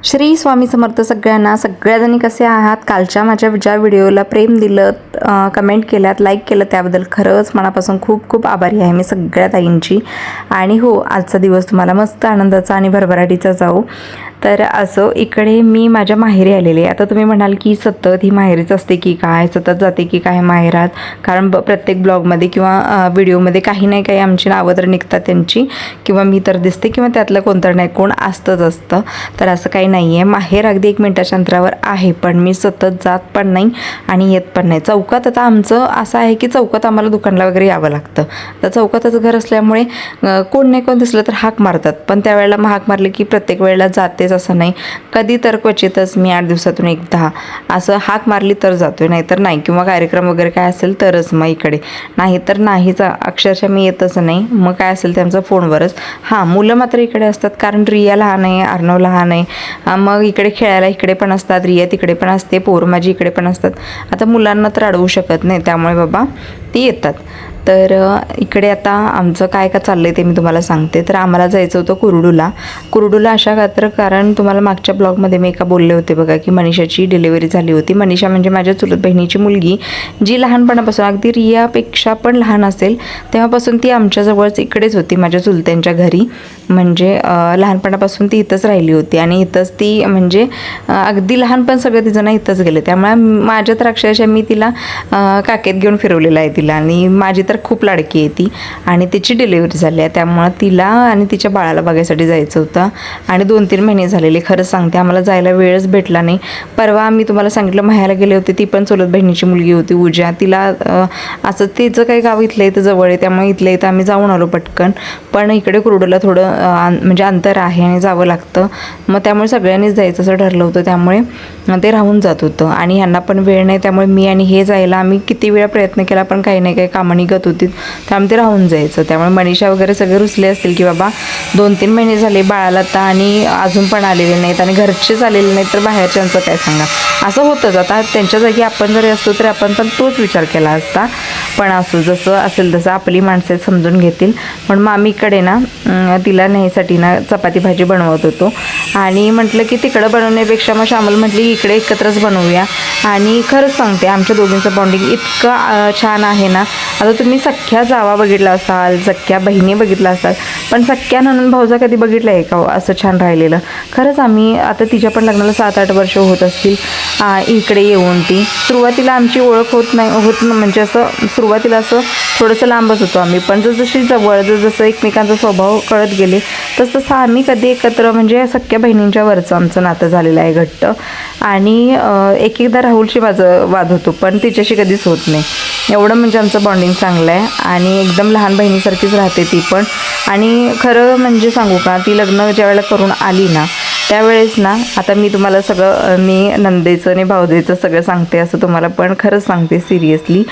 श्री स्वामी समर्थ सगळ्यांना. सगळ्याजणी कसे आहात? कालच्या माझ्या ज्या व्हिडिओला प्रेम दिलं, कमेंट केल्यात, लाईक केलं, त्याबद्दल खरंच मनापासून खूप खूप आभारी आहे मी सगळ्या ताईंची. आणि हो, आजचा दिवस तुम्हाला मस्त आनंदाचा आणि भरभराटीचा जाऊ. तर असं इकडे मी माझ्या माहेरी आलेले. आता तुम्ही म्हणाल की सतत ही माहेरीच असते की काय, सतत जाते की काय माहेरात? कारण प्रत्येक ब्लॉगमध्ये किंवा व्हिडिओमध्ये काही नाही काही आमची नावं तर निघतात त्यांची, किंवा मी तर दिसते, किंवा त्यातलं कोणतं नाही कोण असतंच असतं. तर असं काही नाही आहे. माहेर अगदी 1 मिनिटाच्या अंतरावर आहे, पण मी सतत जात पण नाही आणि येत पण नाही. चौकात आता आमचं असं आहे की चौकात आम्हाला दुकानला वगैरे यावं लागतं. तर चौकातच घर असल्यामुळे कोण नाही कोण दिसलं तर हाक मारतात, पण त्यावेळेला मग हाक मारले की प्रत्येक वेळेला जातेच असं नाही. कधी तर क्वचितच मी 8 दिवसातून एकदा असं हाक मारली तर जातोय, नाही तर नाही. किंवा कार्यक्रम वगैरे काय असेल तरच मग इकडे, नाही तर नाहीच. अक्षरशः मी येतच नाही. मग काय असेल त्यांचं फोनवरच. हां, मुलं मात्र इकडे असतात, कारण रिया लहान आहे, अर्णव लहान आहे. मग इकडे खेळायला इकडे पण असतात, रिया तिकडे पण असते, पोरं माझी इकडे पण असतात. आता मुलांना तर अडवू शकत नाही, त्यामुळे बाबा ती येतात. तर इकडे आता आमचं काय का चाललं आहे ते मी तुम्हाला सांगते. तर आम्हाला जायचं होतं कुरडूला अशा खातर, कारण तुम्हाला मागच्या ब्लॉगमध्ये मी एका बोलले होते बघा की मनीषाची डिलिव्हरी झाली होती. मनीषा म्हणजे माझ्या चुलत बहिणीची मुलगी, जी लहानपणापासून अगदी रियापेक्षा पण लहान असेल तेव्हापासून ती आमच्याजवळच इकडेच होती, माझ्या चुलत्यांच्या घरी. म्हणजे लहानपणापासून ती इथंच राहिली होती आणि इथंच ती म्हणजे अगदी लहानपण सगळं तिचं ना इथंच गेलं. त्यामुळे माझ्या तर अक्षरशः मी तिला काकेत घेऊन फिरवलेलं आहे तिला. आणि माझी तर खूप लाडकी आहे ती, आणि तिची डिलिव्हरी झाली आहे, त्यामुळं तिला आणि तिच्या बाळाला बघायसाठी जायचं होतं. आणि 2-3 महिने झालेले. खरंच सांगते, आम्हाला जायला वेळच भेटला नाही. परवा मी तुम्हाला सांगितलं माहेरला गेले होते, ती पण चुलत बहिणीची मुलगी होती उजा. तिला असं तिचं काही गाव इथलं इथं जवळ आहे, त्यामुळे इथलं इथं आम्ही जाऊन आलो पटकन. पण इकडे कुरडूला थोडं म्हणजे अंतर आहे आणि जावं लागतं. मग त्यामुळे सगळ्यांनीच जायचं असं ठरलं होतं, त्यामुळे ते राहून जात होतं. आणि ह्यांना पण वेळ नाही, त्यामुळे मी आणि हे जायला आम्ही किती वेळा प्रयत्न केला, पण काही नाही काही कामं निघत होती, त्यामुळे ते राहून जायचं. त्यामुळे मनीषा वगैरे सगळे रुसले असतील की बाबा 2-3 महिने झाले बाळाला आता आणि अजून पण आलेले नाहीत, आणि घरचेच आलेले नाहीत, तर बाहेरच्यांचं काय सांगा. असं होतंच. आता त्यांच्या जागी आपण जरी असतो तरी आपण पण तोच विचार केला असता. पण असो, जसं असेल तसं आपली माणसे समजून घेतील. पण मग आम्ही इकडे ना तिला न्यायसाठी ना चपाती भाजी बनवत होतो, आणि म्हटलं की तिकडं बनवण्यापेक्षा मग श्यामल म्हटली इकडे एकत्रच बनवूया. आणि खरंच सांगते, आमच्या दोघींचं बॉन्डिंग इतकं छान आहे ना. आता तुम्ही सख्या जावा बघितला असाल, सख्या बहिणी बघितला असाल, पण सख्या नणंद भाऊजा कधी बघितलं आहे का असं छान राहिलेलं? खरंच आम्ही आता तिच्या पण लग्नाला 7-8 वर्ष होत असतील इकडे येऊन. ती सुरुवातीला आमची ओळख होत म्हणजे असं सुरुवातीला असं थोडंसं लांबच होतो आम्ही, पण जसजशी जवळ जसं एकमेकांचा स्वभाव कळत गेले तसं आम्ही कधी एकत्र म्हणजे सख्या बहिणींच्या वरचं आमचं नातं झालेलं आहे घट्ट. आणि एकदा राहुलशी वाद होतो, पण तिच्याशी कधीच होत नाही. एवढं म्हणजे आमचं बॉन्डिंग चांगलं आहे, आणि एकदम लहान बहिणीसारखीच राहते ती पण. आणि खरं म्हणजे सांगू का, ती लग्न ज्यावेळेला करून आली ना त्यावेळेस ना, आता मी तुम्हाला सगळं मी नंदेचं आणि भाऊजेचं सगळं सांगते असं तुम्हाला, पण खरंच सांगते सिरियसली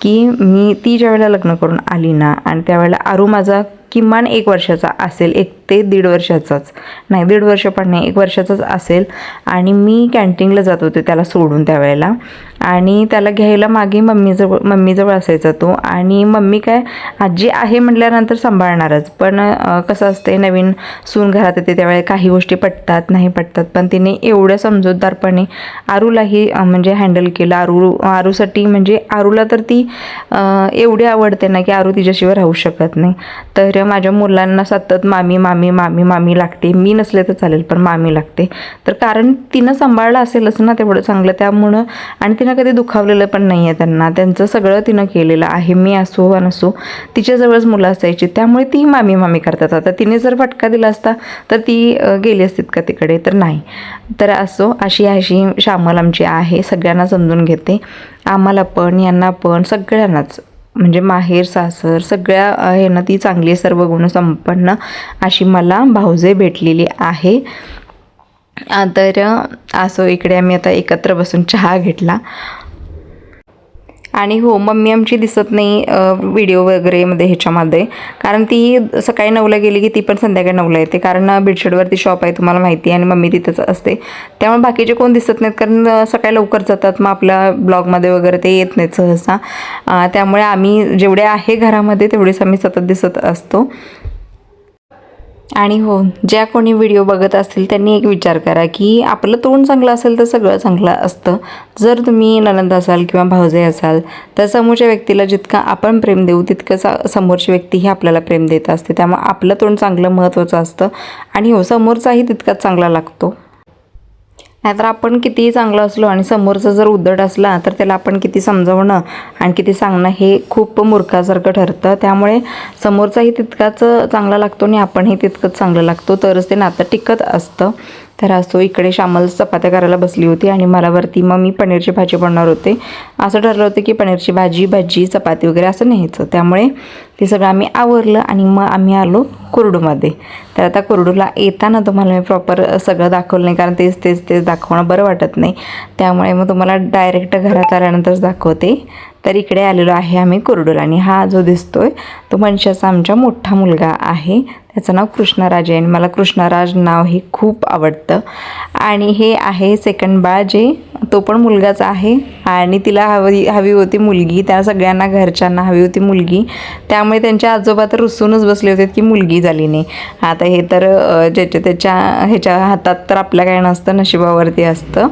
की ती ज्यावेळेला लग्न करून आली ना, आणि त्यावेळेला आरू माझा किमान 1 वर्षाचा असेल, 1 ते 1.5 वर्षाचाच, नाही 1.5 वर्ष पण नाही, 1 वर्षाचाच असेल. आणि मी कॅन्टीनला जात होते त्याला सोडून त्यावेळेला, आणि त्याला घ्यायला मागे मम्मीजवळ असायचा तो. आणि मम्मी काय, आजी आहे म्हटल्यानंतर सांभाळणारच, पण कसं असते, नवीन सून घरात येते त्यावेळेला काही गोष्टी पटतात नाही पटतात, पण तिने एवढ्या समजूतदारपणे आरूलाही म्हणजे हँडल केलं. आरूसाठी म्हणजे आरूला तर ती एवढी आवडते ना की आरू तिच्याशिवाय राहू शकत नाही. तर माझ्या मुलांना सतत मामी मामी मामी मामी लागते, मी नसले तर चालेल पण मामी लागते. तर कारण तिनं सांभाळलं असेलच ना तेवढं चांगलं, त्यामुळं. आणि तिनं कधी दुखावलेलं पण नाही आहे त्यांना, त्यांचं सगळं तिनं केलेलं आहे. मी असो वा नसो, तिच्याजवळच मुलं असायची, त्यामुळे ती मामी मामी करतात. आता तिने जर फटका दिला असता तर ती गेली असतीत का तिकडे, तर नाही. तर असो, अशी श्यामल आमची आहे, सगळ्यांना समजून घेते, आम्हाला पण यांना पण सगळ्यांनाच. म्हणजे माहेर सासर सगळ्या आहे ना, ती चांगली सर्व गुणसंपन्न अशी मला भाऊजे भेटलेली आहे. तर असो, इकडे आम्ही आता एकत्र बसून चहा घेतला. आणि हो, मम्मी आमची दिसत नाही व्हिडिओ वगैरेमध्ये ह्याच्यामध्ये, कारण ती सकाळी 9ला गेली की ती पण संध्याकाळी 9ला येते, कारण बेडशीटवरती शॉप आहे तुम्हाला माहिती आहे, आणि मम्मी तिथंच असते. त्यामुळे बाकीचे कोण दिसत नाहीत, कारण सकाळी लवकर जातात, मग आपल्या ब्लॉगमध्ये वगैरे ते येत नाहीत सहसा. त्यामुळे आम्ही जेवढे आहे घरामध्ये तेवढेच आम्ही सतत दिसत असतो. आणि हो, ज्या कोणी व्हिडिओ बघत असतील त्यांनी एक विचार करा की आपलं तोंड चांगलं असेल तर सगळं चांगलं असतं. जर तुम्ही नणंद असाल किंवा भावजाई असाल तर समोरच्या व्यक्तीला जितकं आपण प्रेम देऊ तितकं समोरची व्यक्ती ही आपल्याला प्रेम देत असते. त्यामुळे आपलं तोंड चांगलं महत्त्वाचं असतं आणि हो, समोरचाही तितकाच चांगला लागतो. नाहीतर आपण कितीही चांगलं असलो आणि समोरचा जर उद्धट असला तर त्याला आपण किती समजावणं आणि किती सांगणं हे खूप मूर्खासारखं ठरतं. त्यामुळे समोरचाही तितकाच चांगला लागतो आणि आपणही तितकंच चांगलं लागतो, तरच ते नातं टिकत असतं. तर असो, इकडे श्यामल चपात्या करायला बसली होती आणि मला वरती मग मी पनीरची भाजी बनवणार होते. असं ठरलं होतं की पनीरची भाजी चपाती वगैरे असं न्यायचं. त्यामुळे ते सगळं आम्ही आवरलं आणि मग आम्ही आलो कुरडूमध्ये. तर आता कुरडूला येताना तुम्हाला मी प्रॉपर सगळं दाखवलं नाही, कारण तेच दाखवणं बरं वाटत नाही. त्यामुळे मग तुम्हाला डायरेक्ट घरात आल्यानंतरच दाखवते. तर इकडे आलेलो आहे आम्ही कुरडूला आणि हा जो दिसतोय तो मनीषाचा आमचा मोठा मुलगा आहे. त्याचं नाव कृष्णराज आहे आणि मला कृष्णराज नाव हे खूप आवडतं. आणि हे आहे सेकंड बाळ, जे तो पण मुलगाच आहे आणि तिला हवी होती मुलगी. त्या सगळ्यांना घरच्यांना हवी होती मुलगी, त्यामुळे त्यांच्या आजोबा तर रुसूनच बसले होते की मुलगी झाली नाही. आता हे तर त्याच्या ह्याच्या हातात तर आपल्या काय नसतं, नशिबावरती असतं.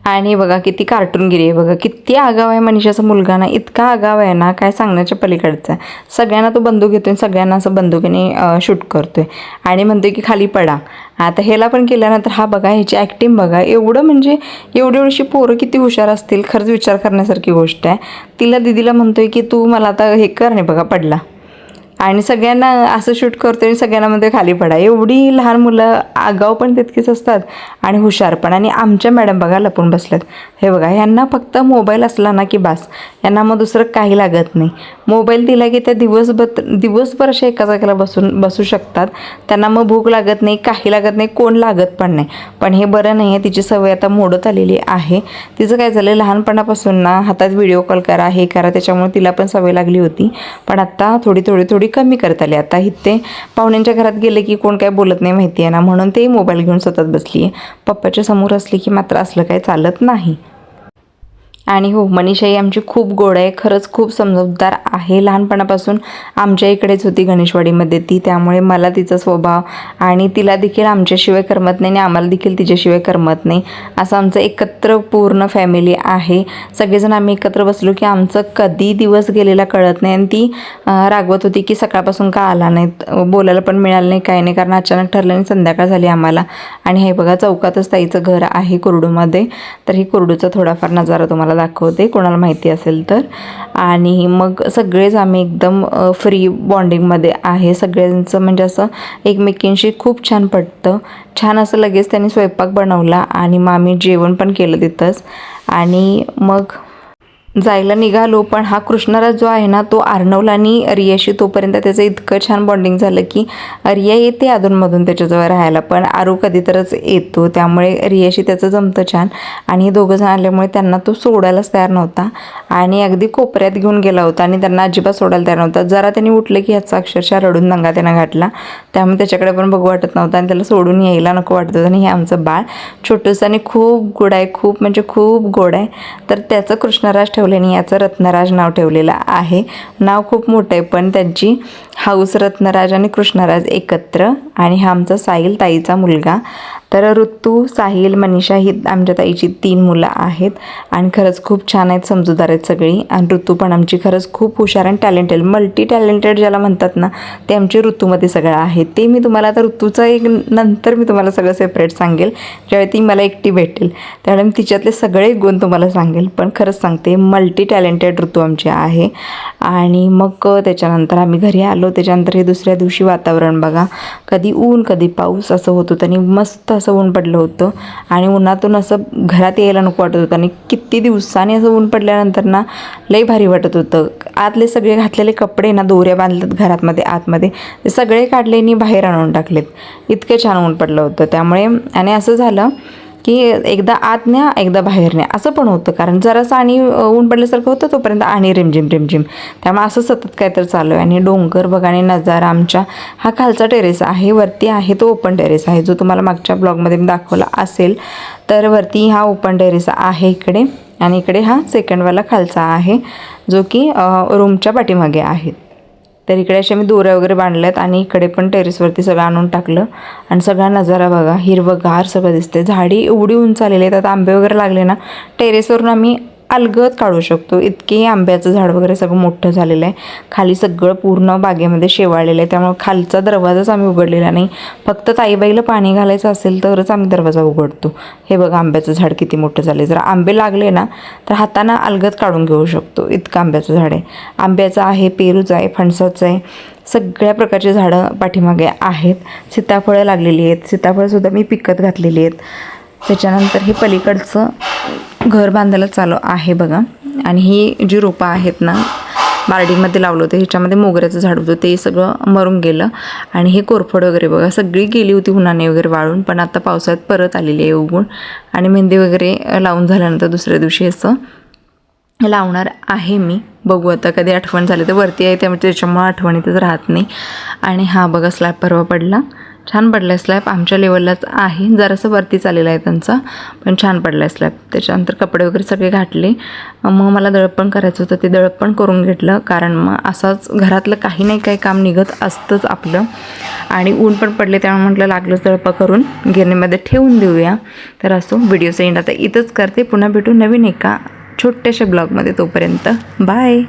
आणि बघा किती कार्टूनगिरी आहे, बघा किती आगाव आहे मनीषाचा मुलगा ना, इतका आगाव आहे ना काय सांगण्याच्या पलीकडचं आहे. सगळ्यांना तो बंदूक घेतोय, सगळ्यांना असं बंदुकीने शूट करतोय आणि म्हणतोय की खाली पडा. आता ह्याला पण केल्यानंतर हा बघा ह्याची ॲक्टिंग बघा, एवढं म्हणजे एवढीशी पोरं किती हुशार असतील, खरंच विचार करण्यासारखी गोष्ट आहे. तिला दिदीला म्हणतोय की तू मला आता हे कर, नाही बघा पडला आणि सगळ्यांना असं शूट करतो आणि सगळ्यांना मध्ये खाली पडा. एवढी लहान मुलं आगाऊ पण तितकीच असतात आणि हुशार पण. आणि आमच्या मॅडम बघा लपून बसल्यात. हे बघा, यांना फक्त मोबाईल असला ना की बास, यांना मग दुसरं काही लागत नाही. मोबाईल दिला की त्या दिवसभर अशा एका जागेला बसू शकतात. त्यांना मग भूक लागत नाही, काही लागत नाही, कोण लागत पण नाही. पण हे बरं नाही आहे, तिची सवय आता मोडत आलेली आहे. तिचं काय झालं, लहानपणापासून ना हातात व्हिडिओ कॉल करा, हे करा, त्याच्यामुळे तिला पण सवय लागली होती. पण आता थोडी कमी करत आली. आता इथे पाहुण्यांच्या घरात गेले की कोण काय बोलत नाही माहिती आहे ना, म्हणून ते मोबाईल घेऊन सतत बसली आहे. पप्पाच्या समोर असली की मात्र असलं काही चालत नाही. आणि हो, मनीषाई आमची खूप गोड आहे, खरंच खूप समजूतदार आहे. लहानपणापासून आमच्या इकडेच होती गणेशवाडीमध्ये ती, त्यामुळे मला तिचा स्वभाव आणि तिला देखील आमच्याशिवाय करमत नाही आणि आम्हाला देखील तिच्याशिवाय करमत नाही. असं आमचं एकत्र पूर्ण फॅमिली आहे. सगळेजण आम्ही एकत्र बसलो की आमचं कधी दिवस गेलेला कळत नाही. आणि ती रागवत होती की सकाळपासून का आला नाहीत, बोलायला पण मिळालं नाही, काही नाही, कारण अचानक ठरलं आणि संध्याकाळ झाली आम्हाला. आणि हे बघा चौकातच ताईचं घर आहे कुरडूमध्ये. तर ही कुरडूचा थोडाफार नजारा तुम्हाला दाखवते, कोणाला माहिती असेल तर. आणि मग सगळेच आम्ही एकदम फ्री बॉन्डिंगमध्ये आहे. सगळ्यांचं म्हणजे असं एकमेकींशी खूप छान पटतं. छान असं लगेच त्यांनी स्वयंपाक बनवला आणि मग आम्ही जेवण पण केलं तिथंच आणि मग जायला निघालो. पण हा कृष्णराज जो आहे ना, तो अर्णवला आणि रियाशी तोपर्यंत त्याचं इतकं छान बॉन्डिंग झालं की रिया येते अधूनमधून त्याच्याजवळ राहायला, पण आरू कधीतरच येतो. त्यामुळे रियाशी त्याचं जमतं छान. आणि हे दोघं जण आल्यामुळे त्यांना तो सोडायलाच तयार नव्हता आणि अगदी कोपऱ्यात घेऊन गेला होता आणि त्यांना अजिबात सोडायला तयार नव्हता. जरा त्यांनी उठलं की ह्याचा अक्षरशः रडून दंगा त्यांना घातला. त्यामुळे त्याच्याकडे पण बघू वाटत नव्हतं आणि त्याला सोडून यायला नको वाटत होतं. आणि हे आमचं बाळ छोटंसं आणि खूप गोड आहे, खूप म्हणजे खूप गोड आहे. तर त्याचं कृष्णराज ठेवल्याने याचं रत्नराज नाव ठेवलेलं आहे. नाव खूप मोठं आहे, पण त्यांची हाऊस रत्नराज आणि कृष्णराज एकत्र. आणि हा आमचा साहिल ताईचा मुलगा. तर ऋतू, साहिल, मनीषा ही आमच्या ताईची 3 मुलं आहेत आणि खरंच खूप छान आहेत, समजूतदार आहेत सगळी. आणि ऋतू पण आमची खरंच खूप हुशार आणि टॅलेंटेड, मल्टी टॅलेंटेड ज्याला म्हणतात ना, ते आमची ऋतूमध्ये सगळं आहे. ते मी तुम्हाला आता ऋतूचं एक नंतर मी तुम्हाला सगळं सेपरेट सांगेल, ज्यावेळी ती मला एकटी भेटेल त्यावेळी मी तिच्यातले सगळे गुण तुम्हाला सांगेल. पण खरंच सांगते, मल्टी टॅलेंटेड ऋतू आमची आहे. आणि मग त्याच्यानंतर आम्ही घरी आलो. त्याच्यानंतर हे दुसऱ्या दिवशी वातावरण बघा, कधी ऊन कधी पाऊस असं होत होतं आणि मस्त असं ऊन पडलं होतं. आणि उन्हातून असं घरात यायला नको वाटत होतं. आणि किती दिवसांनी असं ऊन पडल्यानंतर ना लई भारी वाटत होतं. आतले सगळे घातलेले कपडे ना, दोऱ्या बांधलेत घरातमध्ये आतमध्ये, ते सगळे काढले आणि बाहेर आणून टाकलेत. इतकं छान ऊन पडलं होतं. त्यामुळे आणि असं झालं की एकदा आत न्या एकदा बाहेर न्या असं पण होतं, कारण जरासं आणि ऊन पडल्यासारखं होतं तोपर्यंत आणि रिमझिम. त्यामुळे असं सतत काय तर चालू आहे. आणि डोंगर बघा आणि नजारा आमच्या, हा खालचा टेरेस आहे, वरती आहे तो ओपन टेरेस आहे, जो तुम्हाला मागच्या ब्लॉगमध्ये मी दाखवला असेल. तर वरती हा ओपन टेरेस आहे इकडे, आणि इकडे हा सेकंडवाला खालचा आहे, जो की रूमच्या पाठीमागे आहे. तर इकडे अशा मी दोऱ्या वगैरे बांधल्यात आणि इकडे पण टेरेसवरती सगळं आणून टाकलं आणि सगळा नजारा बघा, हिरवंगार सगळं दिसते. झाडी एवढी उंच आलेली आहेत, आता आंबे वगैरे लागले ना टेरेसवरून आम्ही अलगद काढू शकतो. इतके आंब्याचं झाड वगैरे सगळं मोठं झालेलं आहे. खाली सगळं पूर्ण बागेमध्ये शेवाळलेलं आहे, त्यामुळे खालचा दरवाजाच आम्ही उघडलेला नाही. फक्त ताईबाईला पाणी घालायचं असेल तरच आम्ही दरवाजा उघडतो. हे बघा आंब्याचं झाड किती मोठं झालं. जर आंबे लागले ना तर हाताने अलगद काढून घेऊ शकतो, इतकं आंब्याचं झाड आहे. आंब्याचं आहे, पेरूचं आहे, फणसाचं आहे, सगळ्या प्रकारची झाडं पाठीमागे आहेत. सीताफळं लागलेली आहेत, सीताफळंसुद्धा मी पिकत घातलेली आहेत. त्याच्यानंतर हे पलीकडचं घर बांधायला चालू आहे बघा. आणि ही जी रोपं आहेत ना बार्डीमध्ये लावलं होतं, ह्याच्यामध्ये मोगऱ्याचं झाड होतं, ते सगळं मरून गेलं. आणि हे कोरफड वगैरे बघा सगळी गेली होती उन्हाने वगैरे वाळून, पण आता पावसाळ्यात परत आलेली आहे उगवून. आणि मेहंदी वगैरे लावून झाल्यानंतर दुसऱ्या दिवशी असं लावणार आहे मी. बघू आता कधी आठवण झाली तर. वरती आहे त्याच्यामुळे आठवणीतच राहत नाही. आणि हा बघा स्लॅब परवा पडला, छान पडला आहे स्लॅब. आमच्या लेवललाच आहे, जरासं वरती चाललेला आहे त्यांचा, पण छान पडला आहे स्लॅब. त्याच्यानंतर कपडे वगैरे सगळे घातले. मग मला दळप पण करायचं होतं, ते दळप पण करून घेतलं, कारण मग असंच घरातलं काही नाही काही काम निघत असतंच आपलं. आणि ऊन पण पडले, त्यामुळे म्हटलं लागलंच दळपं करून गिरणीमध्ये ठेवून देऊया. तर असो व्हिडिओचं एंड आता इथंच करते. पुन्हा भेटू नवीन एका छोट्याशा ब्लॉगमध्ये. तोपर्यंत बाय.